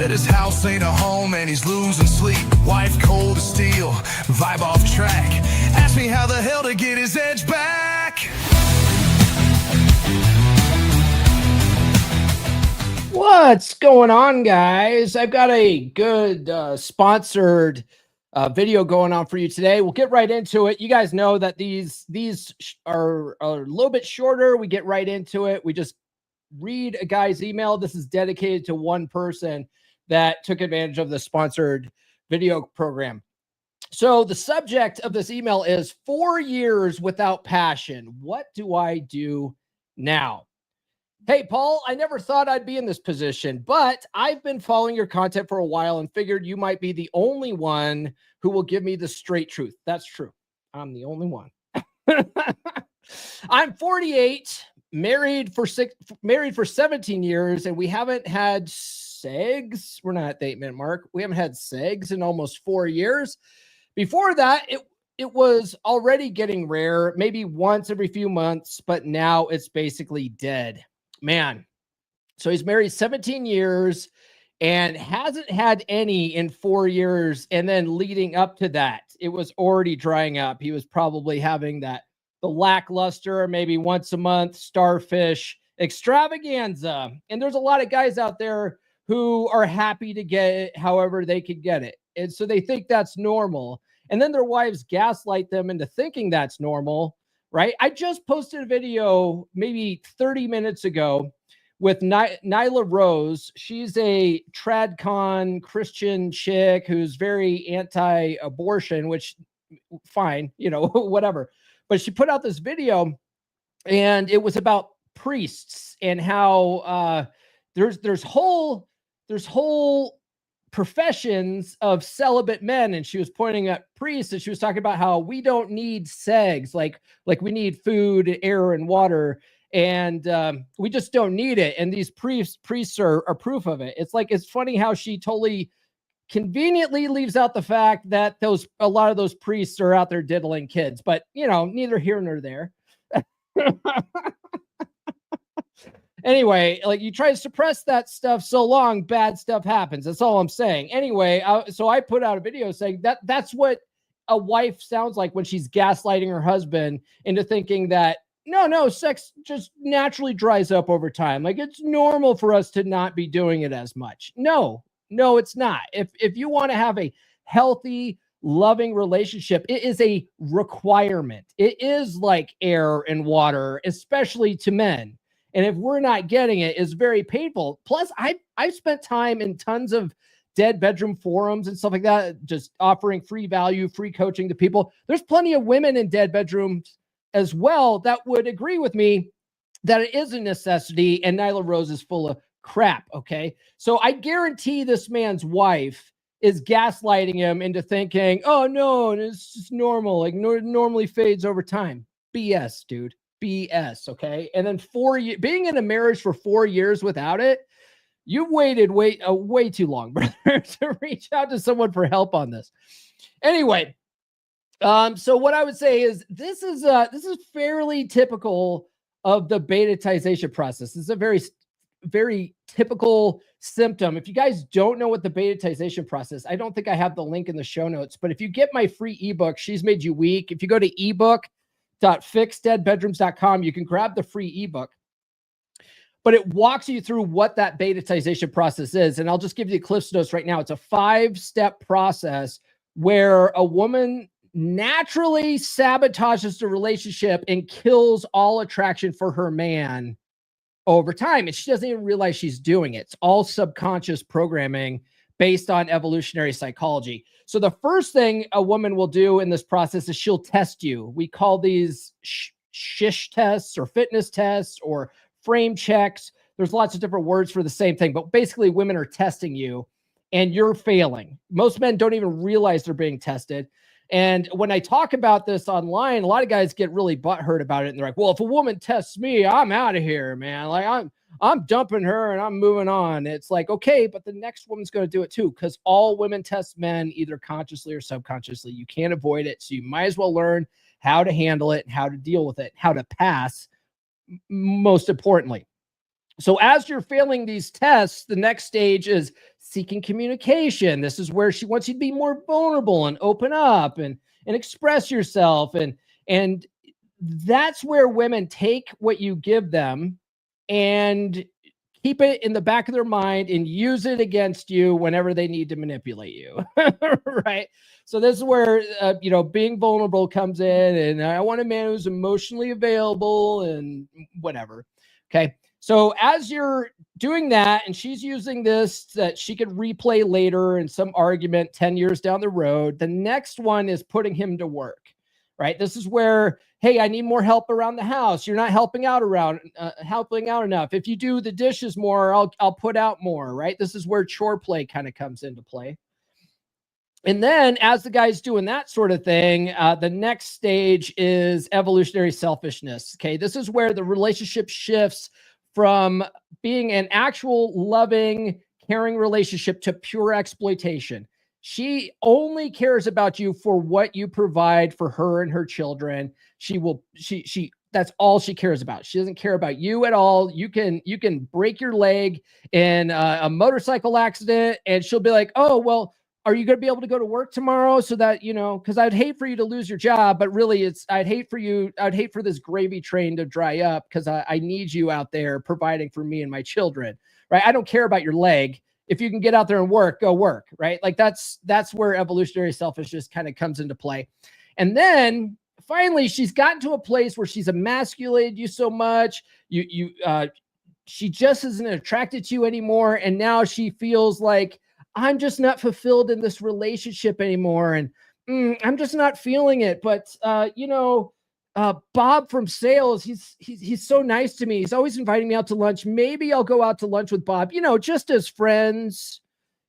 Said his house ain't a home and he's losing sleep. Wife cold as steel, vibe off track. Ask me how the hell to get his edge back. What's going on, guys? I've got a good sponsored video going on for you today. We'll get right into it. You guys know that these are a little bit shorter. We get right into it. We just read a guy's email. This is dedicated to one person that took advantage of the sponsored video program. So the subject of this email is 4 years without passion. What do I do now? Hey, Paul, I never thought I'd be in this position, but I've been following your content for a while and figured you might be the only one who will give me the straight truth. That's true. I'm the only one. I'm 48, married for 17 years, and we haven't had SEGs. We're not at the 8-minute mark. We haven't had SEGs in almost 4 years. Before that, it was already getting rare, maybe once every few months, but now it's basically dead. Man, so he's married 17 years and hasn't had any in 4 years. And then leading up to that, it was already drying up. He was probably having the lackluster, maybe once a month, starfish extravaganza. And there's a lot of guys out there who are happy to get it however they could get it. And so they think that's normal. And then their wives gaslight them into thinking that's normal. Right? I just posted a video maybe 30 minutes ago with Nyla Rose. She's a tradcon Christian chick who's very anti-abortion, which fine, whatever. But she put out this video and it was about priests and how there's whole professions of celibate men, and she was pointing at priests, and she was talking about how we don't need SEGs, like we need food, air, and water, and we just don't need it. And these priests are proof of it. It's funny how she totally conveniently leaves out the fact that a lot of those priests are out there diddling kids, but neither here nor there. Anyway, you try to suppress that stuff so long, bad stuff happens. That's all I'm saying. Anyway, so I put out a video saying that's what a wife sounds like when she's gaslighting her husband into thinking that, no, sex just naturally dries up over time. It's normal for us to not be doing it as much. No, it's not. If you want to have a healthy, loving relationship, it is a requirement. It is like air and water, especially to men. And if we're not getting it, it's very painful. Plus, I've spent time in tons of dead bedroom forums and stuff like that, just offering free value, free coaching to people. There's plenty of women in dead bedrooms as well that would agree with me that it is a necessity, and Nyla Rose is full of crap, okay? So I guarantee this man's wife is gaslighting him into thinking, oh, no, it's just normal, normally fades over time. BS, dude. BS, okay? And then being in a marriage for 4 years without it, you've waited way too long, brother, to reach out to someone for help on this. Anyway, so what I would say is this is fairly typical of the betatization process. This is a very, very typical symptom. If you guys don't know what the betatization process, I don't think I have the link in the show notes, but if you get my free ebook, She's Made You Weak, if you go to ebook.fixdeadbedrooms.com, you can grab the free ebook, but it walks you through what that betatization process is. And I'll just give you the Cliff's Notes right now. It's a 5-step process where a woman naturally sabotages the relationship and kills all attraction for her man over time. And she doesn't even realize she's doing it. It's all subconscious programming based on evolutionary psychology. So the first thing a woman will do in this process is she'll test you. We call these shish tests or fitness tests or frame checks. There's lots of different words for the same thing, but basically women are testing you and you're failing. Most men don't even realize they're being tested. And when I talk about this online, a lot of guys get really butthurt about it. And they're like, well, if a woman tests me, I'm out of here, man. I'm dumping her and I'm moving on. It's like, okay, but the next woman's going to do it too, because all women test men either consciously or subconsciously. You can't avoid it. So you might as well learn how to handle it, how to deal with it, how to pass, most importantly. So as you're failing these tests, the next stage is seeking communication. This is where she wants you to be more vulnerable and open up and express yourself. And that's where women take what you give them and keep it in the back of their mind and use it against you whenever they need to manipulate you. Right. So this is where, being vulnerable comes in, and I want a man who's emotionally available and whatever. Okay. So as you're doing that, and she's using this that she could replay later in some argument 10 years down the road, the next one is putting him to work. Right. This is where, hey, I need more help around the house. You're not helping out enough. If you do the dishes more, I'll put out more. Right. This is where Choreplay kind of comes into play. And then as the guy's doing that sort of thing, the next stage is evolutionary selfishness. Okay. This is where the relationship shifts from being an actual loving, caring relationship to pure exploitation. She only cares about you for what you provide for her and her children. That's all she cares about. She doesn't care about you at all. You can break your leg in a motorcycle accident and she'll be like, oh, well, are you going to be able to go to work tomorrow? So that, because I'd hate for you to lose your job, but really I'd hate for this gravy train to dry up because I need you out there providing for me and my children, right? I don't care about your leg. If you can get out there and work, go work, right? Like that's where evolutionary selfishness kind of comes into play. And then finally, she's gotten to a place where she's emasculated you so much, she just isn't attracted to you anymore. And now she feels like, I'm just not fulfilled in this relationship anymore. And I'm just not feeling it. But, Bob from sales, he's so nice to me. He's always inviting me out to lunch. Maybe I'll go out to lunch with Bob, just as friends,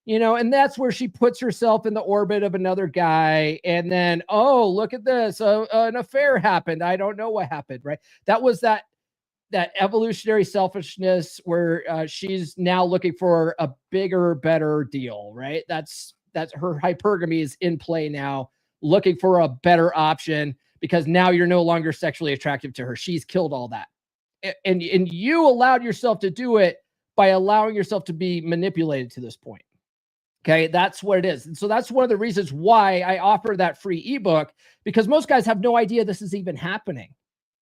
and that's where she puts herself in the orbit of another guy. And then, oh, look at this. An affair happened. I don't know what happened, right? That was that evolutionary selfishness where she's now looking for a bigger, better deal, right? That's her hypergamy is in play now, looking for a better option because now you're no longer sexually attractive to her. She's killed all that. And you allowed yourself to do it by allowing yourself to be manipulated to this point. Okay, that's what it is. And so that's one of the reasons why I offer that free ebook, because most guys have no idea this is even happening.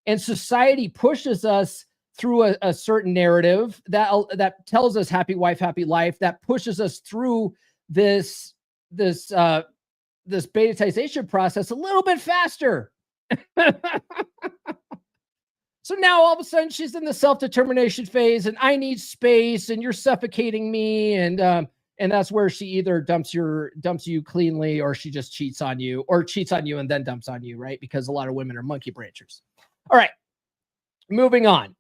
And society pushes us through a certain narrative that tells us happy wife, happy life, that pushes us through this betatization process a little bit faster. So now all of a sudden she's in the self-determination phase and I need space and you're suffocating me. And that's where she either dumps you cleanly, or she just cheats on you and then dumps on you, right? Because a lot of women are monkey branchers. All right, moving on.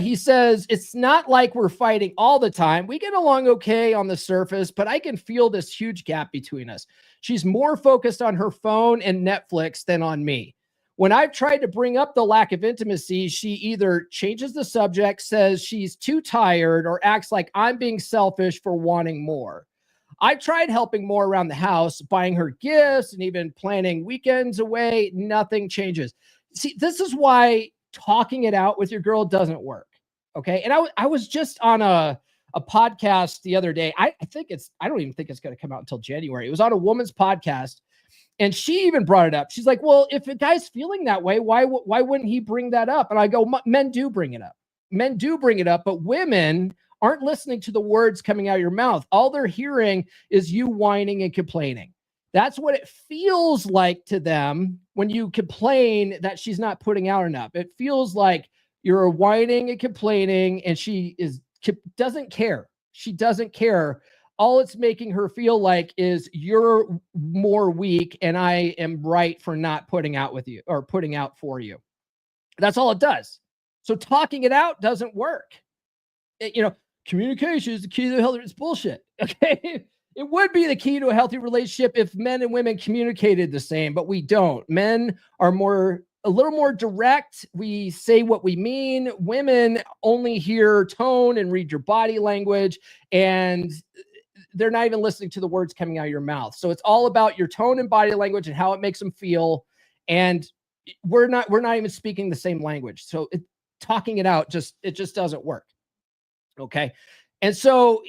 He says, it's not like we're fighting all the time. We get along okay on the surface, but I can feel this huge gap between us. She's more focused on her phone and Netflix than on me. When I've tried to bring up the lack of intimacy, she either changes the subject, says she's too tired, or acts like I'm being selfish for wanting more. I tried helping more around the house, buying her gifts and even planning weekends away. Nothing changes. See, this is why talking it out with your girl doesn't work. Okay. And I was just on a podcast the other day. I don't even think it's going to come out until January. It was on a woman's podcast. And she even brought it up. She's like, well, if a guy's feeling that way, why wouldn't he bring that up? And I go, men do bring it up. Men do bring it up, but women aren't listening to the words coming out of your mouth. All they're hearing is you whining and complaining. That's what it feels like to them when you complain that she's not putting out enough. It feels like you're whining and complaining, and she doesn't care. She doesn't care. All it's making her feel like is you're more weak and I am right for not putting out with you or putting out for you. That's all it does. So talking it out doesn't work. Communication is the key to a healthy. It's bullshit. Okay. It would be the key to a healthy relationship if men and women communicated the same, but we don't. Men are a little more direct. We say what we mean. Women only hear tone and read your body language, and they're not even listening to the words coming out of your mouth. So it's all about your tone and body language and how it makes them feel. And we're not even speaking the same language. So talking it out just doesn't work. Okay. And so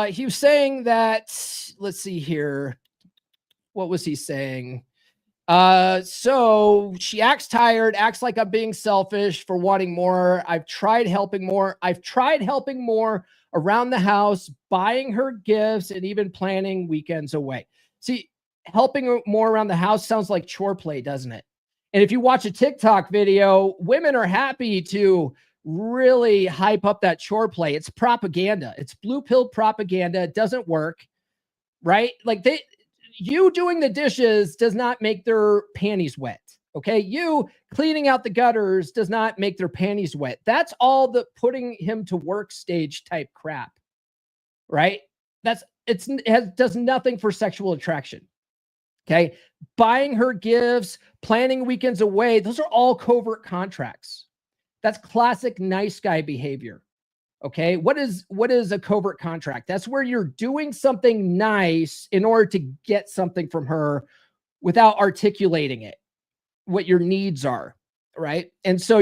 he was saying that, let's see here. What was he saying? So she acts tired, acts like I'm being selfish for wanting more. I've tried helping more. I've tried helping more around the house, buying her gifts, and even planning weekends away. See, helping her more around the house sounds like Choreplay, doesn't it? And if you watch a TikTok video, women are happy to really hype up that Choreplay. It's propaganda. It's blue pill propaganda. It doesn't work, right? Like you doing the dishes does not make their panties wet. Okay. You cleaning out the gutters does not make their panties wet. That's all the putting him to work stage type crap. Right. Does nothing for sexual attraction. Okay. Buying her gifts, planning weekends away. Those are all covert contracts. That's classic nice guy behavior. Okay. What is a covert contract? That's where you're doing something nice in order to get something from her without articulating it, what your needs are. Right. And so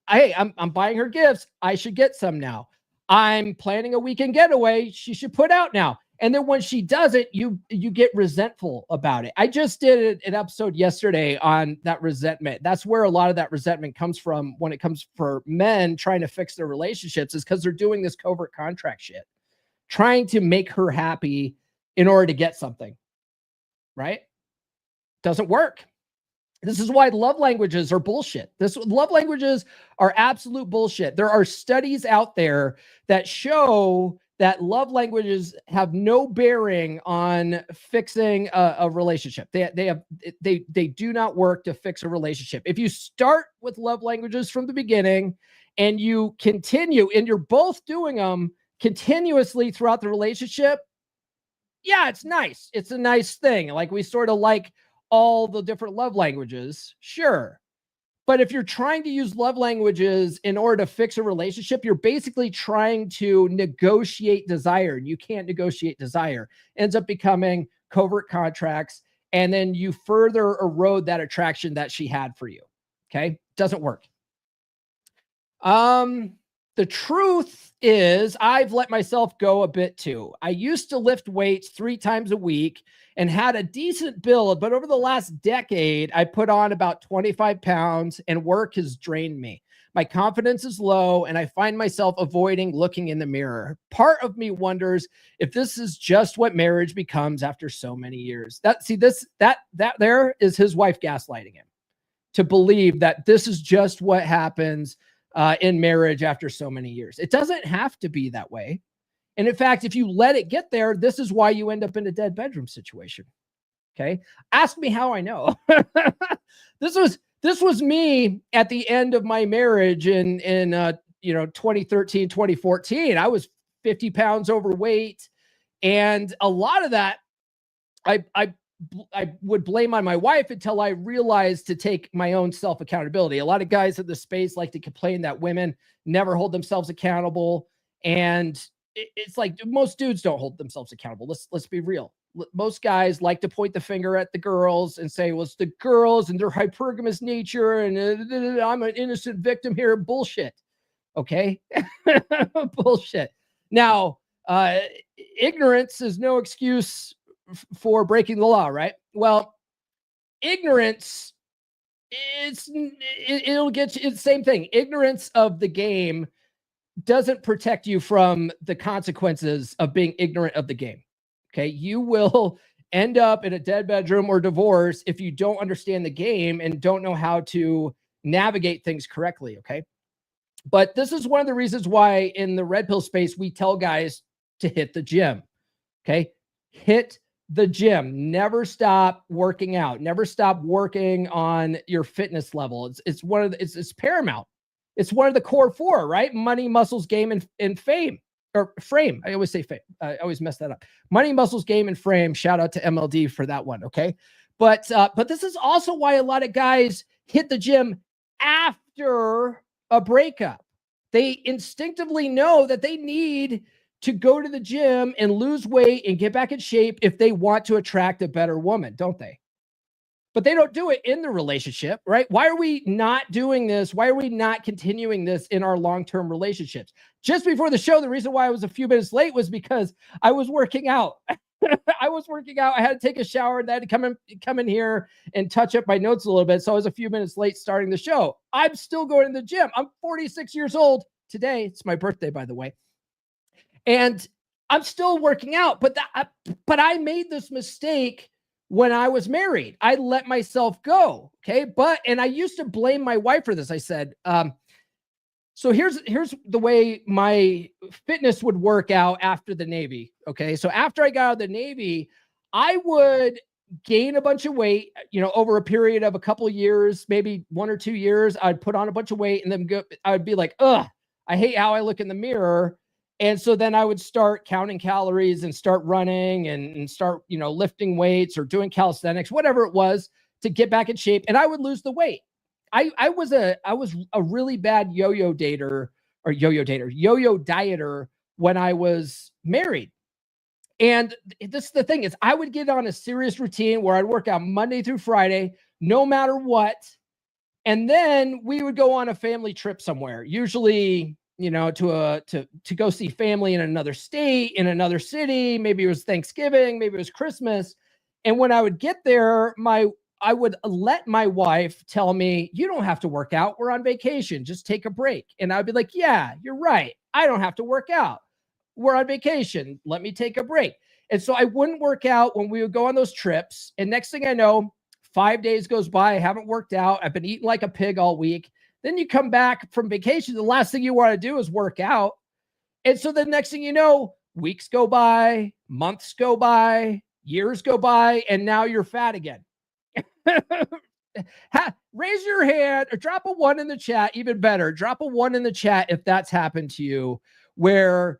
hey, I'm buying her gifts. I should get some now. I'm planning a weekend getaway. She should put out now. And then when she does it, you get resentful about it. I just did an episode yesterday on that resentment. That's where a lot of that resentment comes from when it comes for men trying to fix their relationships, is because they're doing this covert contract shit, trying to make her happy in order to get something, right? Doesn't work. This is why love languages are bullshit. Love languages are absolute bullshit. There are studies out there that show that love languages have no bearing on fixing a relationship. They do not work to fix a relationship. If you start with love languages from the beginning and you continue and you're both doing them continuously throughout the relationship, yeah, it's nice. It's a nice thing. Like we sort of like all the different love languages, sure. But if you're trying to use love languages in order to fix a relationship, you're basically trying to negotiate desire. You can't negotiate desire. Ends up becoming covert contracts, and then you further erode that attraction that she had for you. Okay? Doesn't work. The truth is, I've let myself go a bit too. I used to lift weights 3 times a week and had a decent build, but over the last decade, I put on about 25 pounds and work has drained me. My confidence is low and I find myself avoiding looking in the mirror. Part of me wonders if this is just what marriage becomes after so many years. That there is his wife gaslighting him to believe that this is just what happens in marriage after so many years. It doesn't have to be that way. And in fact, if you let it get there, this is why you end up in a dead bedroom situation. Okay. Ask me how I know. This was me at the end of my marriage in 2013, 2014. I was 50 pounds overweight. And a lot of that, I would blame on my wife until I realized to take my own self accountability. A lot of guys in the space like to complain that women never hold themselves accountable. And it's like most dudes don't hold themselves accountable. Let's be real. Most guys like to point the finger at the girls and say, well, it's the girls and their hypergamous nature. And I'm an innocent victim here. Bullshit. Okay. Bullshit. Now, ignorance is no excuse for breaking the law, right? Well, ignorance, it'll get you. It's the same thing. Ignorance of the game doesn't protect you from the consequences of being ignorant of the game. Okay. You will end up in a dead bedroom or divorce if you don't understand the game and don't know how to navigate things correctly. Okay. But this is one of the reasons why in the red pill space, we tell guys to hit the gym. Okay. Hit the gym. Never stop working out. Never stop working on your fitness level. It's paramount. It's one of the core 4, right? Money, muscles, game, and fame, or frame. I always say fame. I always mess that up. Money, muscles, game, and frame. Shout out to MLD for that one. Okay. But this is also why a lot of guys hit the gym after a breakup. They instinctively know that they need to go to the gym and lose weight and get back in shape if they want to attract a better woman, don't they? but they don't do it in the relationship, right? Why are we not doing this? Why are we not continuing this in our long-term relationships? Just before the show, the reason why I was a few minutes late was because I was working out. I was working out. I had to take a shower and I had to come in here and touch up my notes a little bit. So I was a few minutes late starting the show. I'm still going to the gym. I'm 46 years old today. It's my birthday, by the way. And I'm still working out, but I made this mistake when I was married. I let myself go. Okay. And I used to blame my wife for this. I said, so here's the way my fitness would work out after the Navy. Okay. So after I got out of the Navy, I would gain a bunch of weight, over a period of a couple of years, maybe 1 or 2 years. I'd put on a bunch of weight and then I would be like, ugh, I hate how I look in the mirror. And so then I would start counting calories and start running and start, lifting weights or doing calisthenics, whatever it was, to get back in shape. And I would lose the weight. I was a really bad yo-yo dieter when I was married. And this the thing is, I would get on a serious routine where I'd work out Monday through Friday, no matter what. And then we would go on a family trip somewhere, usually, to go see family in another state, in another city. Maybe it was Thanksgiving, maybe it was Christmas. And when I would get there, I would let my wife tell me, you don't have to work out. We're on vacation. Just take a break. And I'd be like, yeah, you're right. I don't have to work out. We're on vacation. Let me take a break. And so I wouldn't work out when we would go on those trips. And next thing I know, 5 days goes by. I haven't worked out. I've been eating like a pig all week. Then you come back from vacation. The last thing you want to do is work out. And so the next thing you know, weeks go by, months go by, years go by, and now you're fat again. Raise your hand or drop a 1 in the chat. Even better, drop a 1 in the chat if that's happened to you, where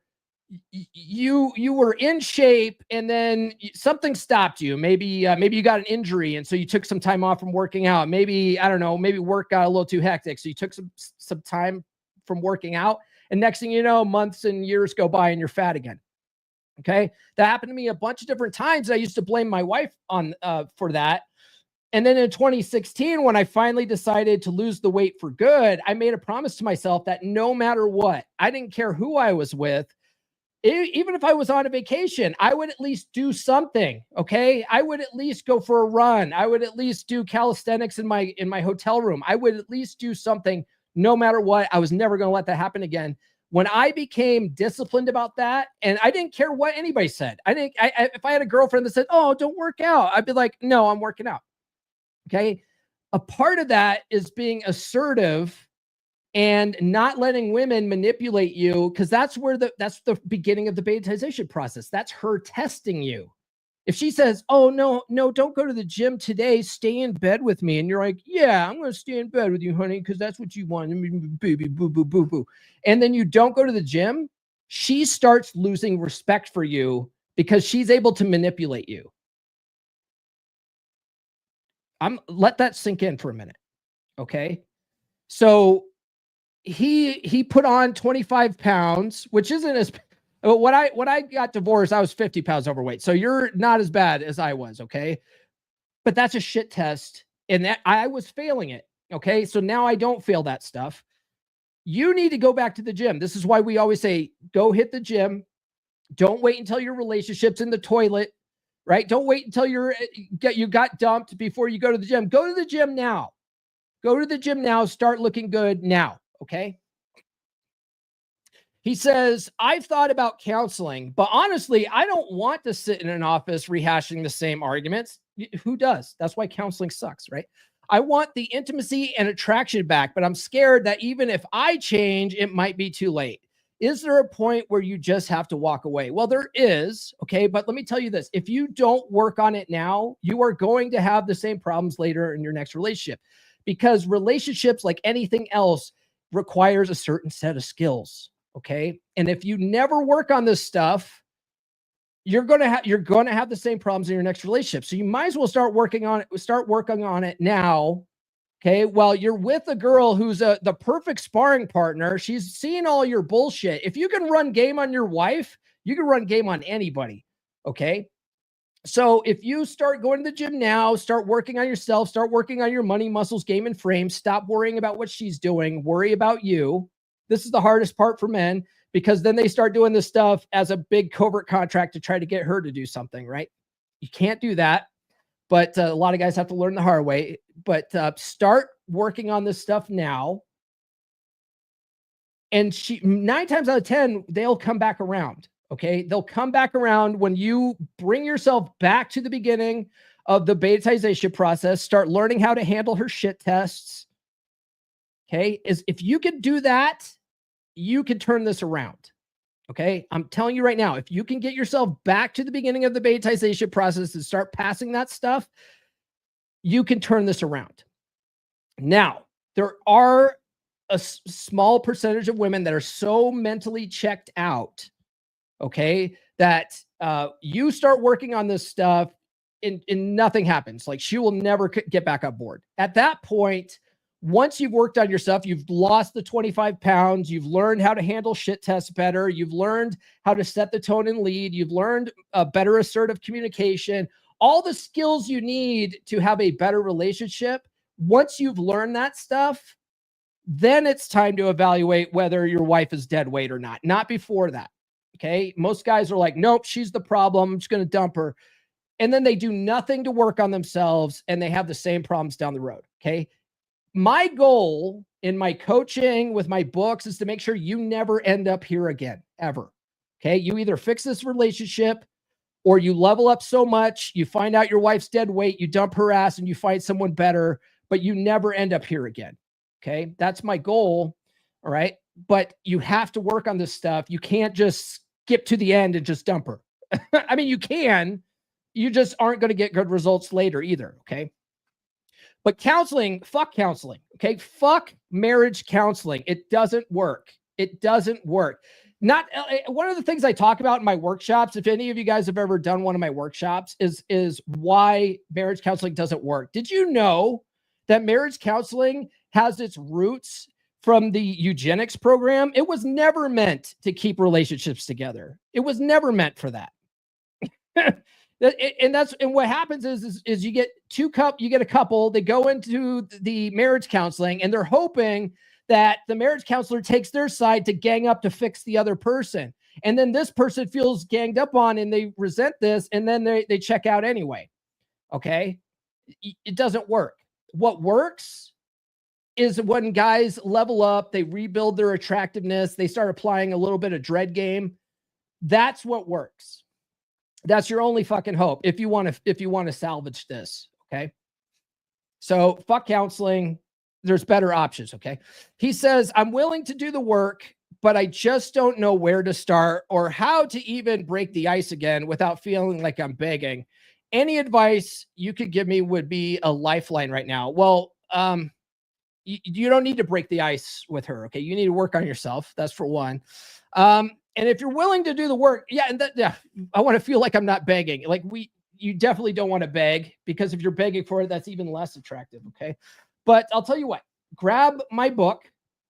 you were in shape and then something stopped you. Maybe you got an injury and so you took some time off from working out. Maybe, I don't know, maybe work got a little too hectic, so you took some time from working out, and next thing you know, months and years go by and you're fat again. Okay, that happened to me a bunch of different times. I used to blame my wife on for that. And then in 2016, when I finally decided to lose the weight for good, I made a promise to myself that no matter what, I didn't care who I was with, even if I was on a vacation, I would at least do something. Okay, I would at least go for a run. I would at least do calisthenics in my hotel room. I would at least do something, no matter what. I was never going to let that happen again. When I became disciplined about that, and I didn't care what anybody said, if I had a girlfriend that said, "Oh, don't work out," I'd be like, "No, I'm working out." Okay. A part of that is being assertive and not letting women manipulate you, because that's the beginning of the betatization process. That's her testing you. If she says, "Oh, no, don't go to the gym today, stay in bed with me," and you're like, "Yeah, I'm going to stay in bed with you, honey, because that's what you want, baby, boo, boo, boo, boo," and then you don't go to the gym, she starts losing respect for you because she's able to manipulate you. Let that sink in for a minute. Okay. So he put on 25 pounds, which isn't as, when I got divorced, I was 50 pounds overweight. So you're not as bad as I was. Okay. But that's a shit test. And that I was failing it. Okay. So now I don't fail that stuff. You need to go back to the gym. This is why we always say, go hit the gym. Don't wait until your relationship's in the toilet. Right? Don't wait until you got dumped before you go to the gym. Go to the gym now. Go to the gym now. Start looking good now. Okay. He says, "I've thought about counseling, but honestly, I don't want to sit in an office rehashing the same arguments." Who does? That's why counseling sucks, right? "I want the intimacy and attraction back, but I'm scared that even if I change, it might be too late. Is there a point where you just have to walk away?" Well, there is. Okay. But let me tell you this. If you don't work on it now, you are going to have the same problems later in your next relationship, because relationships, like anything else, requires a certain set of skills. Okay. And if you never work on this stuff, you're going to have the same problems in your next relationship. So you might as well start working on it now. Okay, well, you're with a girl who's the perfect sparring partner. She's seen all your bullshit. If you can run game on your wife, you can run game on anybody. Okay, So if you start going to the gym now, start working on yourself, start working on your money, muscles, game, and frame, stop worrying about what she's doing, worry about you. This is the hardest part for men, because then they start doing this stuff as a big covert contract to try to get her to do something, right? You can't do that. But a lot of guys have to learn the hard way. But start working on this stuff now. And 9 times out of 10, they'll come back around. Okay. They'll come back around when you bring yourself back to the beginning of the betatization process, start learning how to handle her shit tests. Okay. If you can do that, you can turn this around. Okay. I'm telling you right now, if you can get yourself back to the beginning of the betatization process and start passing that stuff, you can turn this around. Now, there are a small percentage of women that are so mentally checked out, okay, that you start working on this stuff and nothing happens. Like, she will never get back on board. At that point, once you've worked on yourself, you've lost the 25 pounds, you've learned how to handle shit tests better, you've learned how to set the tone and lead, you've learned a better assertive communication, all the skills you need to have a better relationship. Once you've learned that stuff, then it's time to evaluate whether your wife is dead weight or not before that. Okay. Most guys are like, nope, she's the problem, I'm just going to dump her. And then they do nothing to work on themselves and they have the same problems down the road. Okay. My goal in my coaching with my books is to make sure you never end up here again, ever. Okay. You either fix this relationship or you level up so much, you find out your wife's dead weight, you dump her ass and you find someone better, but you never end up here again. Okay. That's my goal. All right. But you have to work on this stuff. You can't just skip to the end and just dump her. I mean, you can, you just aren't going to get good results later either. Okay. But counseling, fuck counseling. Okay. Fuck marriage counseling. It doesn't work. It doesn't work. Not one of the things I talk about in my workshops, if any of you guys have ever done one of my workshops, is why marriage counseling doesn't work. Did you know that marriage counseling has its roots from the eugenics program? It was never meant to keep relationships together. It was never meant for that. And what happens is you get a couple, they go into the marriage counseling and they're hoping that the marriage counselor takes their side to gang up to fix the other person. And then this person feels ganged up on and they resent this, and then they check out anyway. Okay. It doesn't work. What works is when guys level up, they rebuild their attractiveness, they start applying a little bit of dread game. That's what works. That's your only fucking hope if you want to salvage this. Okay. So fuck counseling. There's better options. Okay. He says, I'm willing to do the work, but I just don't know where to start or how to even break the ice again without feeling like I'm begging. Any advice you could give me would be a lifeline right now. Well, you don't need to break the ice with her. Okay. You need to work on yourself. That's for one. And if you're willing to do the work, I want to feel like I'm not begging. Like you definitely don't want to beg, because if you're begging for it, that's even less attractive. Okay. But I'll tell you what, grab my book,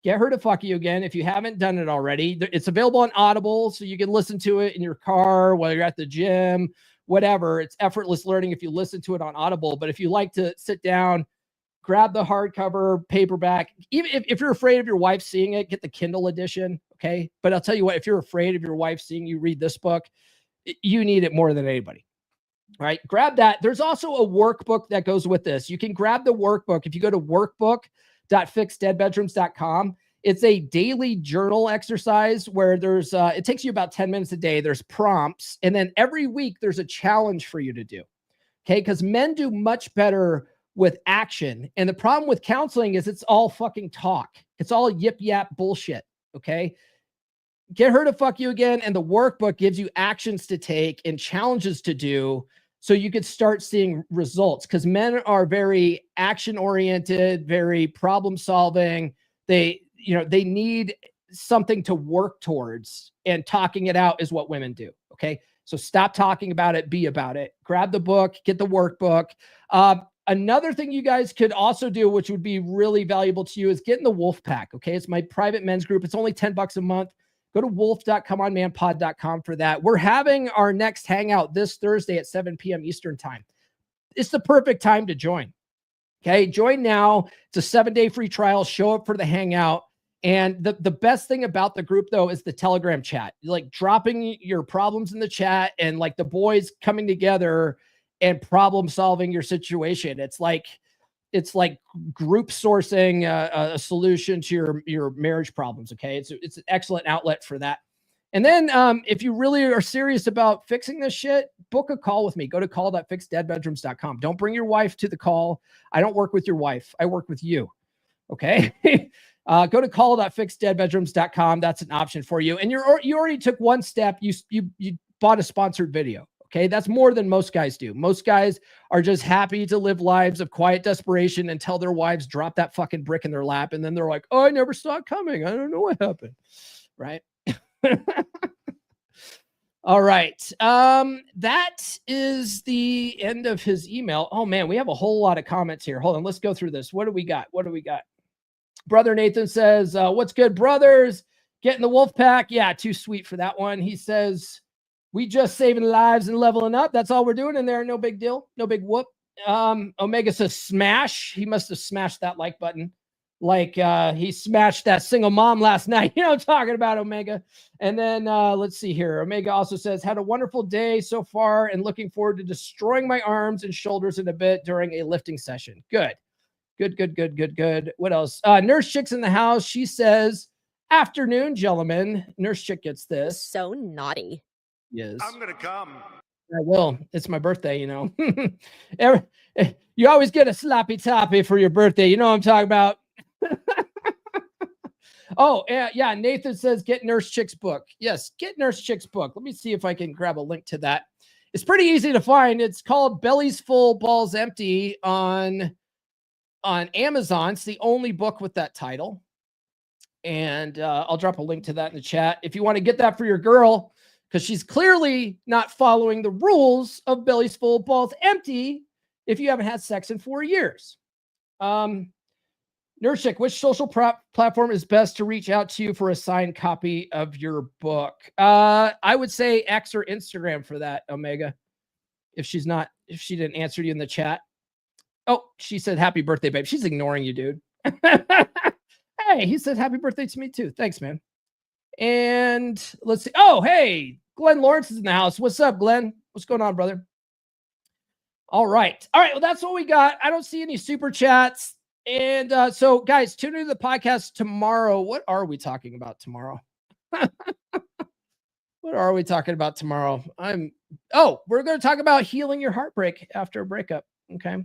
Get Her to Fuck You Again. If you haven't done it already, it's available on Audible, so you can listen to it in your car, while you're at the gym, whatever. It's effortless learning if you listen to it on Audible. But if you like to sit down, grab the hardcover, paperback. Even if you're afraid of your wife seeing it, get the Kindle edition. Okay. But I'll tell you what, if you're afraid of your wife seeing you read this book, you need it more than anybody. All right. Grab that. There's also a workbook that goes with this. You can grab the workbook. If you go to workbook.fixdeadbedrooms.com, it's a daily journal exercise where it takes you about 10 minutes a day. There's prompts. And then every week there's a challenge for you to do. Okay. Because men do much better with action. And the problem with counseling is it's all fucking talk. It's all yip yap bullshit. Okay. Get Her to Fuck You Again. And the workbook gives you actions to take and challenges to do, so you could start seeing results, because men are very action oriented, very problem solving. They need something to work towards, and talking it out is what women do. Okay. So stop talking about it, be about it. Grab the book, get the workbook. Another thing you guys could also do, which would be really valuable to you, is get in the Wolf Pack. Okay. It's my private men's group. It's only $10 a month. Go to wolf.comeonmanpod.com for that. We're having our next hangout this Thursday at 7 p.m. Eastern time. It's the perfect time to join. Okay, join now. It's a 7-day free trial. Show up for the hangout. And the best thing about the group, though, is the Telegram chat. Like dropping your problems in the chat and like the boys coming together and problem solving your situation. It's like group sourcing a solution to your marriage problems. Okay, it's an excellent outlet for that. And then if you really are serious about fixing this shit, book a call with me. Go to call.fixdeadbedrooms.com. Don't bring your wife to the call. I don't work with your wife. I work with you. Okay. Go to call.fixdeadbedrooms.com. That's an option for you. And you already took one step. You bought a sponsored video. Okay. That's more than most guys do. Most guys are just happy to live lives of quiet desperation until their wives drop that fucking brick in their lap. And then they're like, oh, I never saw it coming. I don't know what happened. Right. All right. That is the end of his email. Oh man, we have a whole lot of comments here. Hold on. Let's go through this. What do we got? Brother Nathan says, what's good, brothers? Getting the wolf pack. Yeah, too sweet for that one. He says, we just saving lives and leveling up. That's all we're doing in there. No big deal. No big whoop. Omega says smash. He must have smashed that like button. Like he smashed that single mom last night. You know what I'm talking about, Omega. And then let's see here. Omega also says, had a wonderful day so far and looking forward to destroying my arms and shoulders in a bit during a lifting session. Good. What else? Nurse Chick's in the house. She says, afternoon, gentlemen. Nurse Chick gets this. So naughty. Yes. I'm going to come. I will. It's my birthday, you know. You always get a sloppy toppy for your birthday. You know what I'm talking about. Oh, yeah. Nathan says, get Nurse Chick's book. Yes, get Nurse Chick's book. Let me see if I can grab a link to that. It's pretty easy to find. It's called Bellies Full, Balls Empty on Amazon. It's the only book with that title. And I'll drop a link to that in the chat. If you want to get that for your girl, because she's clearly not following the rules of Bellies Full, Balls Empty if you haven't had sex in 4 years. Nurse Chick, which social platform is best to reach out to you for a signed copy of your book? I would say X or Instagram for that, Omega. If she didn't answer you in the chat. Oh, she said, happy birthday, babe. She's ignoring you, dude. Hey, he said, happy birthday to me too. Thanks, man. And let's see. Oh, hey, Glenn Lawrence is in the house. What's up, Glenn? What's going on, brother? All right. Well, that's what we got. I don't see any super chats. And so, guys, tune into the podcast tomorrow. What are we talking about tomorrow? What are we talking about tomorrow? We're going to talk about healing your heartbreak after a breakup. Okay.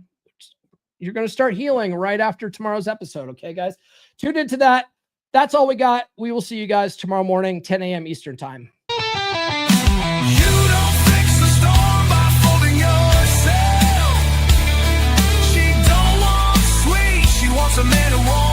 You're going to start healing right after tomorrow's episode. Okay, guys? Tune into that. That's all we got. We will see you guys tomorrow morning, 10 a.m. Eastern time. You don't fix the storm by folding yourself. She don't want sweet, she wants a man who wants